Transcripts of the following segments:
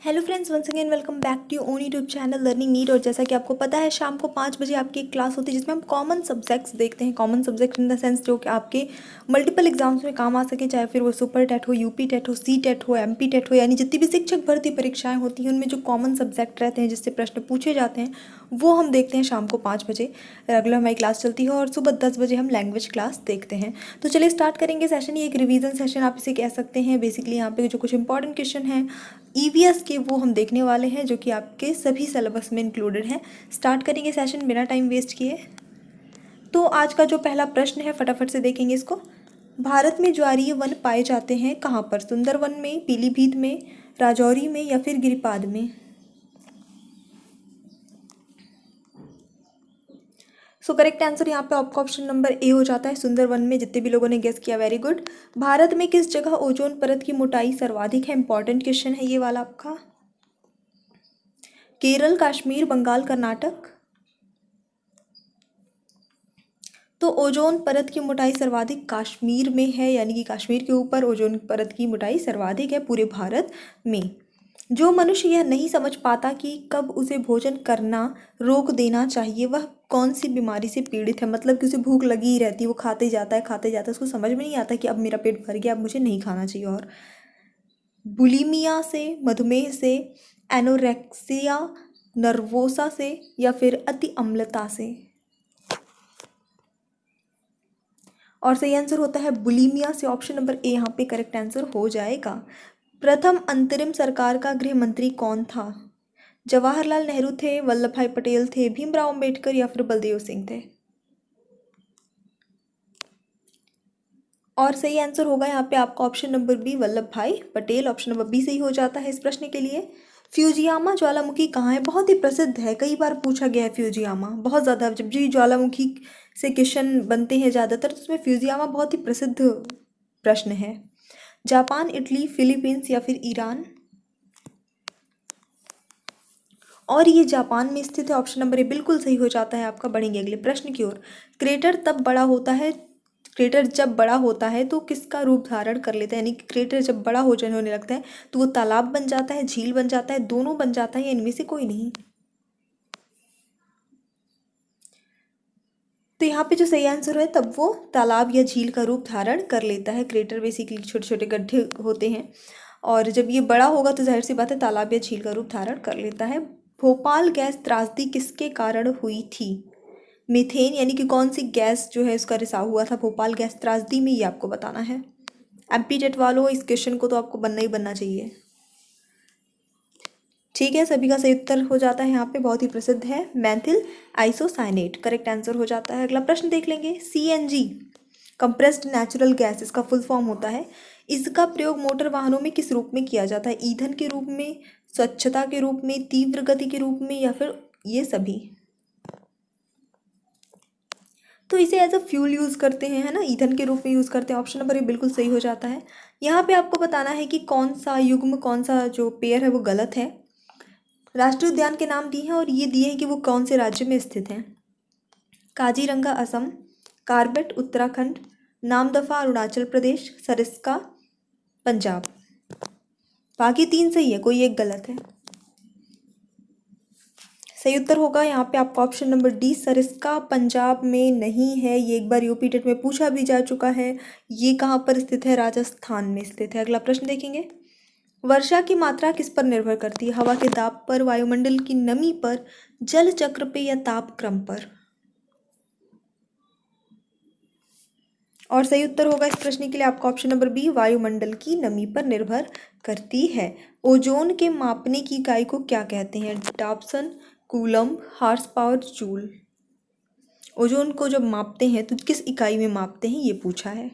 Hello friends, once again welcome back to own YouTube channel learning need. और जैसा कि आपको पता है, शाम को 5 बजे आपकी एक क्लास होती है जिसमें हम कॉमन सब्जेक्ट्स देखते हैं। Common subject in the sense जो कि आपके मल्टीपल एग्जाम्स में काम आ सके, चाहे फिर वो सुपर टेट हो, यूपी टेट हो, सी टेट हो, एमपी टेट हो, यानी जितनी भी शिक्षक भर्ती परीक्षाएं होती हैं उनमें जो कॉमन सब्जेक्ट रहते हैं जिससे प्रश्न पूछे जाते हैं वो हम देखते हैं शाम को 5 बजे। रेगुलर हमारी क्लास चलती है और सुबह 10 बजे हम लैंग्वेज क्लास देखते हैं। तो चलिए स्टार्ट करेंगे सेशन। ये एक रिवीजन सेशन आप इसे कह सकते हैं। बेसिकली यहाँ पे जो कुछ इंपॉर्टेंट क्वेश्चन हैं ईवीएस के वो हम देखने वाले हैं जो कि आपके सभी सिलेबस में इंक्लूडेड हैं। स्टार्ट करेंगे सेशन बिना टाइम वेस्ट किए। तो आज का जो पहला प्रश्न है फटाफट से देखेंगे इसको। भारत में ज्वारीय वन पाए जाते हैं कहाँ पर? सुंदरवन में, पीलीभीत में, राजौरी में या फिर गिरिपाद में? सो करेक्ट आंसर यहाँ पे आपका ऑप्शन नंबर ए हो जाता है, सुंदरवन में। जितने भी लोगों ने गेस किया वेरी गुड। भारत में किस जगह ओजोन परत की मोटाई सर्वाधिक है? इंपॉर्टेंट क्वेश्चन है ये वाला आपका। केरल, कश्मीर, बंगाल, कर्नाटक? तो ओजोन परत की मोटाई सर्वाधिक कश्मीर में है, यानी कि कश्मीर के ऊपर ओजोन परत की मोटाई सर्वाधिक है पूरे भारत में। जो मनुष्य यह नहीं समझ पाता कि कब उसे भोजन करना रोक देना चाहिए, वह कौन सी बीमारी से पीड़ित है? मतलब कि उसे भूख लगी ही रहती है, वो खाते जाता है, उसको समझ में नहीं आता कि अब मेरा पेट भर गया, अब मुझे नहीं खाना चाहिए। और बुलिमिया से, मधुमेह से, एनोरेक्सिया नर्वोसा से या फिर अति अम्लता से? और सही आंसर होता है बुलिमिया से। ऑप्शन नंबर ए यहाँ पे करेक्ट आंसर हो जाएगा। प्रथम अंतरिम सरकार का गृह मंत्री कौन था? जवाहरलाल नेहरू थे, वल्लभ भाई पटेल थे, भीमराव अंबेडकर या फिर बलदेव सिंह थे? और सही आंसर होगा यहाँ पे आपका ऑप्शन नंबर बी, वल्लभ भाई पटेल। ऑप्शन नंबर बी सही हो जाता है इस प्रश्न के लिए। फ्यूजियामा ज्वालामुखी कहाँ है? बहुत ही प्रसिद्ध है, कई बार पूछा गया है फ्यूजियामा, बहुत ज़्यादा। जब भी ज्वालामुखी से क्वेश्चन बनते हैं ज़्यादातर तो उसमें फ्यूजियामा बहुत ही प्रसिद्ध प्रश्न है। जापान, इटली, फिलीपींस या फिर ईरान? और ये जापान में स्थित है। ऑप्शन नंबर ए बिल्कुल सही हो जाता है आपका। बढ़ेंगे अगले प्रश्न की ओर। क्रेटर तब बड़ा होता है, क्रेटर जब बड़ा होता है तो किसका रूप धारण कर लेता है? यानी कि क्रेटर जब बड़ा होने लगता है तो वो तालाब बन जाता है, झील बन जाता है, दोनों बन जाता है, या इनमें से कोई नहीं? तो यहाँ पे जो सही आंसर है तब वो तालाब या झील का रूप धारण कर लेता है। क्रेटर बेसिकली छोटे छोटे गड्ढे होते हैं और जब ये बड़ा होगा तो जाहिर सी बात है तालाब या झील का रूप धारण कर लेता है। भोपाल गैस त्रासदी किसके कारण हुई थी? मीथेन, यानी कि कौन सी गैस जो है उसका रिसाव हुआ था भोपाल गैस त्रासदी में, ये आपको बताना है। एमपी जेट वालों, इस क्वेश्चन को तो आपको बनना ही बनना चाहिए। ठीक है, सभी का सही उत्तर हो जाता है यहाँ पे। बहुत ही प्रसिद्ध है, मैथिल आइसोसाइनेट करेक्ट आंसर हो जाता है। अगला प्रश्न देख लेंगे। सीएनजी, कंप्रेस्ड नेचुरल गैस, इसका फुल फॉर्म होता है। इसका प्रयोग मोटर वाहनों में किस रूप में किया जाता है? ईंधन के रूप में, स्वच्छता के रूप में, तीव्र गति के रूप में या फिर ये सभी? तो इसे एज अ फ्यूल यूज़ करते हैं, है ना, ईंधन के रूप में यूज़ करते हैं। ऑप्शन नंबर ये बिल्कुल सही हो जाता है। यहाँ पे आपको बताना है कि कौन सा युग्म, कौन सा जो पेयर है वो गलत है। राष्ट्रीय उद्यान के नाम दिए हैं और ये दिए हैं कि वो कौन से राज्य में स्थित हैं। काजीरंगा असम, कार्बेट उत्तराखंड, नामदफा अरुणाचल प्रदेश, सरिस्का पंजाब। बाकी तीन सही है, कोई एक गलत है। सही उत्तर होगा यहाँ पे आपका option number D, Sariska Punjab में नहीं है। ये एक बार यूपी टेट में पूछा भी जा चुका है। ये कहाँ पर स्थित है? राजस्थान में स्थित है। अगला प्रश्न देखेंगे। वर्षा की मात्रा किस पर निर्भर करती है? हवा के दाब पर, वायुमंडल की नमी पर, जल चक्र पे या ताप क्रम पर? और सही उत्तर होगा इस प्रश्न के लिए आपका ऑप्शन नंबर बी, वायुमंडल की नमी पर निर्भर करती है। ओजोन के मापने की इकाई को क्या कहते हैं? Dobson, coulomb, horse power, joule? Ozone को जब मापते हैं तो किस इकाई में मापते हैं ये पूछा है।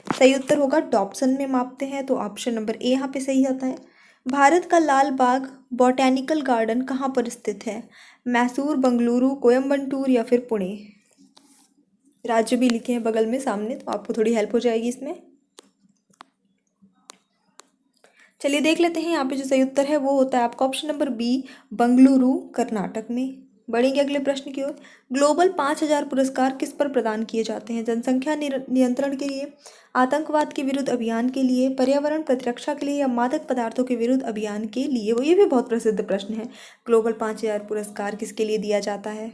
सही उत्तर होगा डॉप्सन में मापते हैं, तो ऑप्शन नंबर ए यहाँ पे सही आता है। भारत का लाल बाग बॉटेनिकल गार्डन कहाँ पर स्थित है? मैसूर, बंगलुरु, कोयम्बटूर या फिर पुणे? राज्य भी लिखे हैं बगल में सामने, तो आपको थोड़ी हेल्प हो जाएगी इसमें। चलिए देख लेते हैं। यहाँ पे जो सही उत्तर है वो होता है आपका option number B, Bengaluru Karnataka में। बढ़ेंगे अगले प्रश्न की ओर। ग्लोबल 5,000 पुरस्कार किस पर प्रदान किए जाते हैं? जनसंख्या नियंत्रण के लिए, आतंकवाद के विरुद्ध अभियान के लिए, पर्यावरण प्रतिरक्षा के लिए, या मादक पदार्थों के विरुद्ध अभियान के लिए? वो ये भी बहुत प्रसिद्ध प्रश्न है। ग्लोबल 5,000 पुरस्कार किसके लिए दिया जाता है?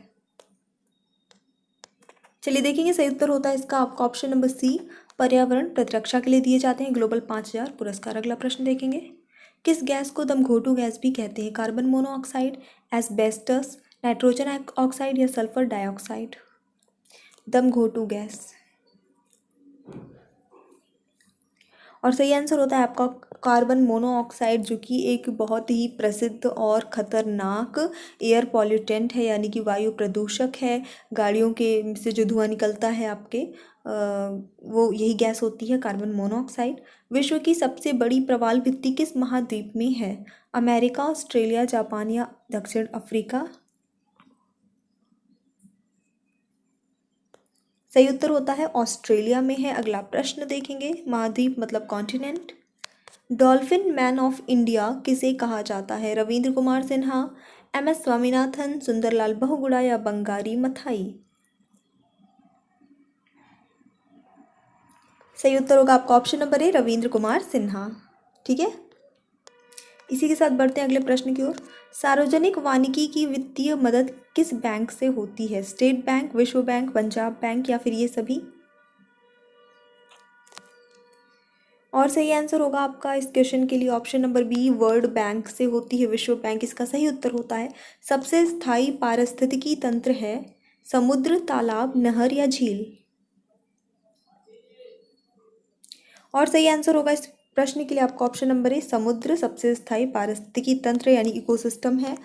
चलिए देखेंगे, सही उत्तर होता है इसका आपका ऑप्शन नंबर सी, पर्यावरण प्रतिरक्षा के लिए दिए जाते हैं ग्लोबल 5,000 पुरस्कार। अगला प्रश्न देखेंगे, किस गैस को दमघोटू गैस भी कहते हैं? Carbon monoxide, asbestos, nitrogen oxide, या सल्फर डाइऑक्साइड? दमघोटू गैस। और सही आंसर होता है आपका कार्बन मोनोऑक्साइड, जो कि एक बहुत ही प्रसिद्ध और ख़तरनाक एयर पॉल्यूटेंट है, यानी कि वायु प्रदूषक है। गाड़ियों के से जो धुआं निकलता है आपके वो यही गैस होती है, कार्बन मोनोऑक्साइड। विश्व की सबसे बड़ी प्रवाल भित्ति किस महाद्वीप में है? अमेरिका, ऑस्ट्रेलिया, जापान, या दक्षिण अफ्रीका? सही उत्तर होता है ऑस्ट्रेलिया में है। अगला प्रश्न देखेंगे, महाद्वीप मतलब continent. Dolphin man of India किसे कहा जाता है? रविंद्र कुमार सिन्हा, एम.एस. स्वामीनाथन, सुंदरलाल बहुगुणा, या बंगारी मथाई? सही उत्तर होगा आपका option number A, Ravindra Kumar Sinha. ठीक है, इसी के साथ बढ़ते हैं अगले प्रश्न की ओर। सार्वजनिक वानिकी की वित्तीय मदद किस बैंक से होती है? स्टेट बैंक, विश्व बैंक, पंजाब बैंक, या फिर ये सभी? और सही आंसर होगा आपका इस क्वेश्चन के लिए option number B, World Bank से होती है, विश्व बैंक इसका सही उत्तर होता है। सबसे स्थायी पारिस्थितिकी तंत्र है समुद्र, तालाब, नहर, या झील? और सही आंसर होगा इस प्रश्न के लिए आपका ऑप्शन नंबर ए, समुद्र सबसे स्थायी पारिस्थितिकी तंत्र यानी इकोसिस्टम है।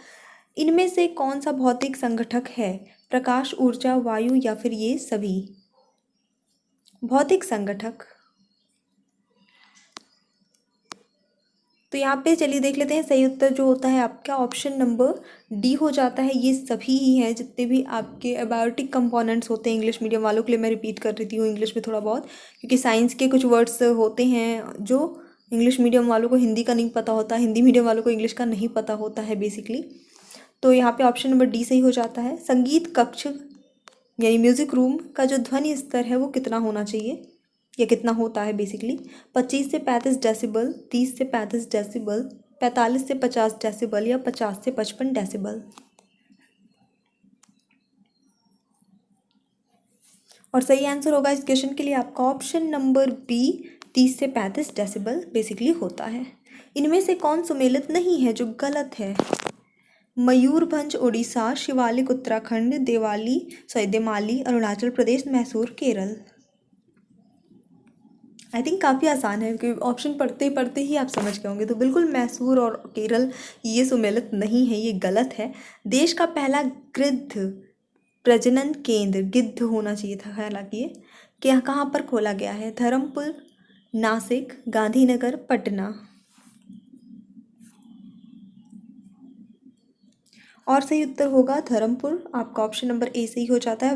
इनमें से कौन सा भौतिक संगठक है? प्रकाश, ऊर्जा, वायु, या फिर ये सभी? भौतिक संगठक। तो यहाँ पे चलिए देख लेते हैं, सही उत्तर जो होता है आपका ऑप्शन नंबर डी हो जाता है। ये सभी ही हैं जितने भी आपके अबायोटिक कंपोनेंट्स होते हैं। इंग्लिश मीडियम वालों के लिए मैं रिपीट कर रही हूँ इंग्लिश में थोड़ा बहुत, क्योंकि साइंस के कुछ वर्ड्स होते हैं जो इंग्लिश मीडियम वालों को हिंदी का नहीं पता होता, हिंदी मीडियम वालों को इंग्लिश का नहीं पता होता है बेसिकली। तो यहाँ पे ऑप्शन नंबर डी सही हो जाता है। संगीत कक्ष यानी म्यूज़िक रूम का जो ध्वनि स्तर है वो कितना होना चाहिए या कितना होता है बेसिकली? 25 से 35 डेसिबल, 30 से 35 डेसिबल, 45 से 50 डेसिबल, या 50 से 55 डेसिबल? और सही आंसर होगा इस क्वेश्चन के लिए आपका ऑप्शन नंबर बी, 30 से 35 डेसिबल बेसिकली होता है। इनमें से कौन सुमेलित नहीं है जो गलत है? मयूरभंज उड़ीसा, शिवालिक उत्तराखंड, देमाली अरुणाचल प्रदेश, मैसूर केरल? आई थिंक काफ़ी आसान है, क्योंकि ऑप्शन पढ़ते पढ़ते ही आप समझ गए होंगे। तो बिल्कुल मैसूर और केरल ये सुमेलित नहीं है, ये गलत है। देश का पहला गिद्ध प्रजनन केंद्र, गिद्ध होना चाहिए था हालांकि ये, क्या कहाँ पर खोला गया है? धर्मपुर, नासिक, गांधीनगर, पटना? और सही उत्तर होगा धर्मपुर, आपका ऑप्शन नंबर ए सही हो जाता है।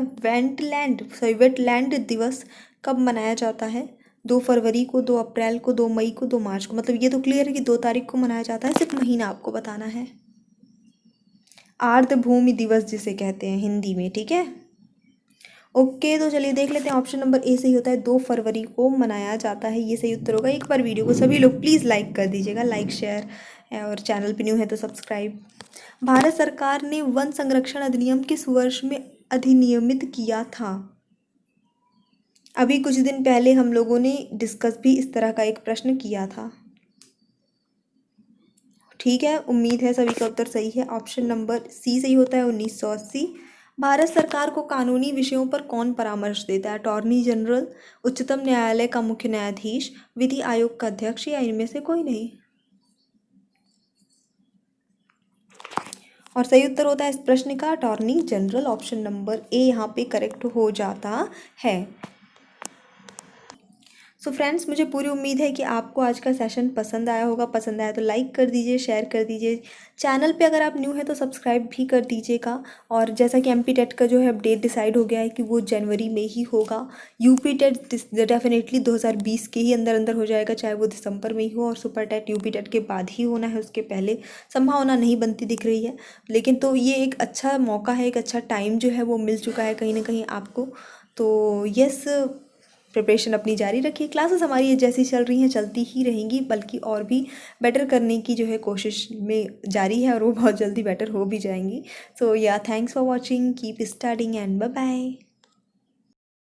वेटलैंड दिवस कब मनाया जाता है? 2 फरवरी को, 2 अप्रैल को, 2 मई को, 2 मार्च को? मतलब ये तो क्लियर है कि 2 तारीख को मनाया जाता है, सिर्फ महीना आपको बताना है। आर्द्र भूमि दिवस जिसे कहते हैं हिंदी में, ठीक है। ओके, तो चलिए देख लेते हैं, ऑप्शन नंबर ए सही होता है, 2 फरवरी को मनाया जाता है, ये सही उत्तर होगा। एक बार वीडियो को सभी लोग प्लीज़ लाइक कर दीजिएगा, लाइक शेयर, और चैनल पे न्यू है तो सब्सक्राइब। भारत सरकार ने वन संरक्षण अधिनियम किस वर्ष में अधिनियमित किया था? अभी कुछ दिन पहले हम लोगों ने डिस्कस भी इस तरह का एक प्रश्न किया था। ठीक है, उम्मीद है सभी का उत्तर सही है। ऑप्शन नंबर सी सही होता है, 1980। भारत सरकार को कानूनी विषयों पर कौन परामर्श देता है? अटॉर्नी जनरल, उच्चतम न्यायालय का मुख्य न्यायाधीश, विधि आयोग का अध्यक्ष, या इनमें से कोई नहीं? और सही उत्तर होता है इस प्रश्न का attorney general, option number A यहाँ पे करेक्ट हो जाता है। सो फ्रेंड्स, मुझे पूरी उम्मीद है कि आपको आज का सेशन पसंद आया होगा। पसंद आया तो लाइक कर दीजिए, शेयर कर दीजिए। चैनल पे अगर आप न्यू हैं तो सब्सक्राइब भी कर दीजिएगा। और जैसा कि एमपी टेट का जो है अपडेट डिसाइड हो गया है कि वो जनवरी में ही होगा। यूपी टेट डेफिनेटली 2020 के ही अंदर अंदर हो जाएगा, चाहे वो दिसंबर में ही हो। और सुपर टेट यूपी टेट के बाद ही होना है, उसके पहले संभावना नहीं बनती दिख रही है। लेकिन तो ये एक अच्छा मौका है, एक अच्छा टाइम जो है वो मिल चुका है कहीं ना कहीं आपको। तो यस, प्रिपरेशन अपनी जारी रखिए। क्लासेस हमारी जैसी चल रही हैं चलती ही रहेंगी, बल्कि और भी बेटर करने की जो है कोशिश में जारी है, और वो बहुत जल्दी बेटर हो भी जाएंगी। So yeah, thanks for watching, keep studying and bye bye.